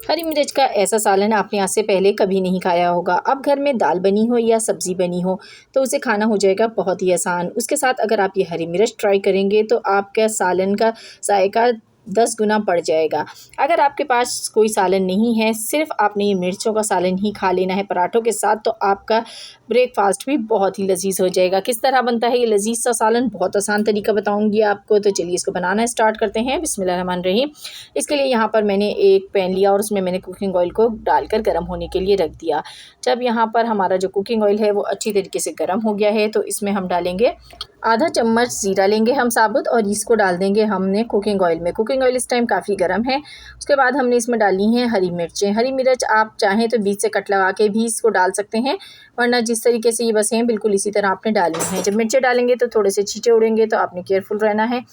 हरी मिर्च का ऐसा सालन आपने आज से पहले कभी नहीं खाया होगा। अब घर में दाल बनी हो या सब्ज़ी बनी हो तो उसे खाना हो जाएगा बहुत ही आसान। उसके साथ अगर आप ये हरी मिर्च ट्राई करेंगे तो आपका सालन का जायका 10 गुना बढ़ जाएगा। अगर आपके पास कोई सालन नहीं है, सिर्फ़ आपने ये मिर्चों का सालन ही खा लेना है पराठों के साथ, तो आपका ब्रेकफ़ास्ट भी बहुत ही लज़ीज़ हो जाएगा। किस तरह बनता है ये लज़ीज़ सा सालन, बहुत आसान तरीका बताऊँगी आपको। तो चलिए इसको बनाना स्टार्ट करते हैं। बिस्मिल्लाहिर्रहमानिर्रहीम। इसके लिए यहाँ पर मैंने एक पैन लिया और उसमें मैंने कुकिंग ऑयल को डालकर गर्म होने के लिए रख दिया। जब यहाँ पर हमारा जो कुकिंग ऑयल है वो अच्छी तरीके से गर्म हो गया है तो इसमें हम डालेंगे आधा चम्मच ज़ीरा लेंगे हम साबुत, और इसको डाल देंगे हमने कुकिंग ऑयल में। कुकिंग ऑयल इस टाइम काफ़ी गर्म है। उसके बाद हमने इसमें डाली हैं हरी मिर्चें। हरी मिर्च आप चाहें तो बीच से कट लगा के भी इसको डाल सकते हैं, वरना जिस तरीके से ये बसे हैं बिल्कुल इसी तरह आपने डालनी है। जब मिर्चें डालेंगे तो थोड़े से छींटे उड़ेंगे, तो आपने केयरफुल रहना है।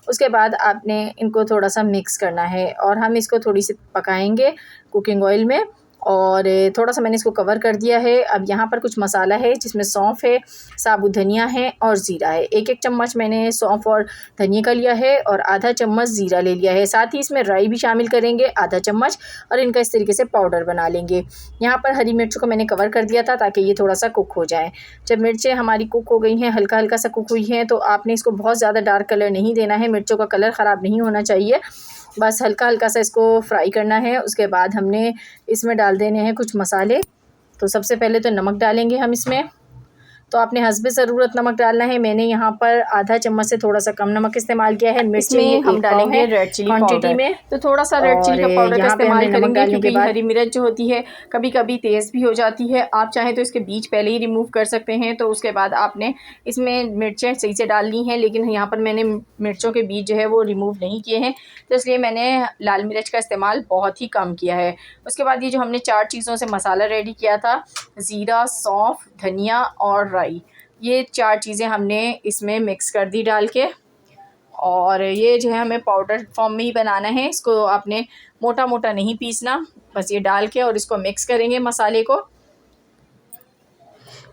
उसके बाद आपने इनको थोड़ा सा मिक्स करना है और हम इसको थोड़ी सी पकाएंगे कुकिंग ऑयल में, और थोड़ा सा मैंने इसको कवर कर दिया है। अब यहाँ पर कुछ मसाला है जिसमें सौंफ है, साबुत धनिया है और ज़ीरा है। एक चम्मच मैंने सौंफ और धनिया का लिया है और आधा चम्मच ज़ीरा ले लिया है। साथ ही इसमें राई भी शामिल करेंगे आधा चम्मच, और इनका इस तरीके से पाउडर बना लेंगे। यहाँ पर हरी मिर्चों को मैंने कवर कर दिया था ताकि ये थोड़ा सा कुक हो जाए। जब मिर्चें हमारी कुक हो गई हैं, हल्का हल्का सा कुक हुई हैं, तो आपने इसको बहुत ज़्यादा डार्क कलर नहीं देना है। मिर्चों का कलर ख़राब नहीं होना चाहिए, बस हल्का हल्का सा इसको फ्राई करना है। उसके बाद हमने इसमें डाल देने हैं कुछ मसाले। तो सबसे पहले तो नमक डालेंगे हम इसमें। तो आपने हस्बे ज़रूरत नमक डालना है। मैंने यहाँ पर आधा चम्मच से थोड़ा सा कम नमक इस्तेमाल किया है। मिर्चें हम डालेंगे रेड चिली क्वांटिटी में, तो थोड़ा सा रेड चिली का पाउडर का इस्तेमाल करेंगे, क्योंकि हरी मिर्च जो होती है कभी कभी तेज़ भी हो जाती है। आप चाहें तो इसके बीज पहले ही रिमूव कर सकते हैं। तो उसके बाद आपने इसमें मिर्चें सही से डालनी है, लेकिन यहाँ पर मैंने मिर्चों के बीज जो है वो रिमूव नहीं किए हैं, तो इसलिए मैंने लाल मिर्च का इस्तेमाल बहुत ही कम किया है। उसके बाद ये जो हमने 4 चीज़ों से मसाला रेडी किया था, ज़ीरा, सौंफ, धनिया और राई, ये 4 चीज़ें हमने इसमें मिक्स कर दी डाल के, और ये जो है हमें पाउडर फॉर्म में ही बनाना है। इसको आपने मोटा मोटा नहीं पीसना, बस ये डाल के और इसको मिक्स करेंगे मसाले को।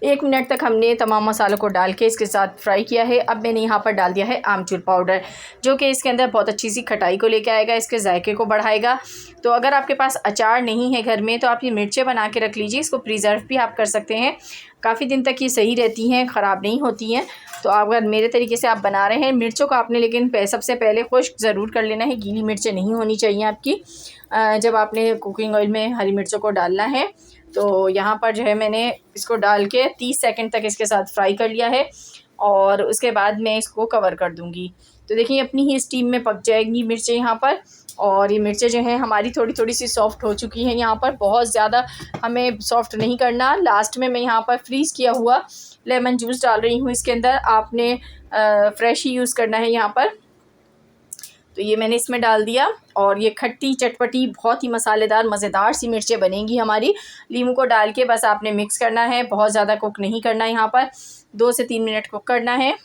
1 मिनट तक हमने तमाम मसालों को डाल के इसके साथ फ्राई किया है। अब मैंने यहाँ पर डाल दिया है आमचूर पाउडर, जो कि इसके अंदर बहुत अच्छी सी खटाई को लेके आएगा, इसके जायके को बढ़ाएगा। तो अगर आपके पास अचार नहीं है घर में तो आप ये मिर्चें बना के रख लीजिए। इसको प्रिजर्व भी आप कर सकते हैं, काफ़ी दिन तक ये सही रहती हैं, ख़राब नहीं होती हैं। तो अगर मेरे तरीके से आप बना रहे हैं, मिर्चों को आपने लेकिन सबसे पहले खुश्क ज़रूर कर लेना है। गीली मिर्चें नहीं होनी चाहिए आपकी जब आपने कुकिंग ऑयल में हरी मिर्चों को डालना है। तो यहाँ पर जो है मैंने इसको डाल के 30 सेकंड तक इसके साथ फ्राई कर लिया है, और उसके बाद मैं इसको कवर कर दूँगी। तो देखिए अपनी ही स्टीम में पक जाएंगी मिर्चें यहाँ पर, और ये मिर्चें जो हैं हमारी थोड़ी थोड़ी सी सॉफ़्ट हो चुकी हैं। यहाँ पर बहुत ज़्यादा हमें सॉफ़्ट नहीं करना। लास्ट में मैं यहाँ पर फ्रीज़ किया हुआ लेमन जूस डाल रही हूँ इसके अंदर, आपने फ्रेश ही यूज़ करना है यहाँ पर। तो ये मैंने इसमें डाल दिया, और ये खट्टी चटपटी बहुत ही मसालेदार मज़ेदार सी मिर्चें बनेंगी हमारी। लीमू को डाल के बस आपने मिक्स करना है, बहुत ज़्यादा कुक नहीं करना है। यहाँ पर 2 से 3 मिनट कुक करना है।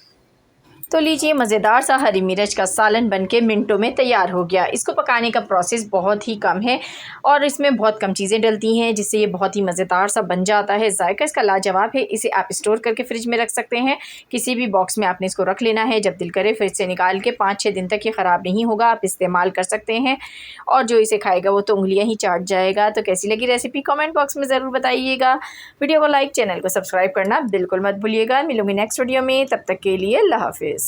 तो लीजिए मज़ेदार सा हरी मिर्च का सालन बनके मिनटों में तैयार हो गया। इसको पकाने का प्रोसेस बहुत ही कम है और इसमें बहुत कम चीज़ें डलती हैं, जिससे ये बहुत ही मज़ेदार सा बन जाता है। जायका इसका लाजवाब है। इसे आप स्टोर करके फ्रिज में रख सकते हैं, किसी भी बॉक्स में आपने इसको रख लेना है। जब दिल करे फ्रिज से निकाल के 5-6 दिन तक ये ख़राब नहीं होगा, आप इस्तेमाल कर सकते हैं। और जो इसे खाएगा वो तो उंगलियाँ ही चाट जाएगा। तो कैसी लगी रेसिपी कमेंट बॉक्स में ज़रूर बताइएगा। वीडियो को लाइक, चैनल को सब्सक्राइब करना बिल्कुल मत भूलिएगा। मिलूंगी नेक्स्ट वीडियो में, तब तक के लिए अल्लाह हाफिज़।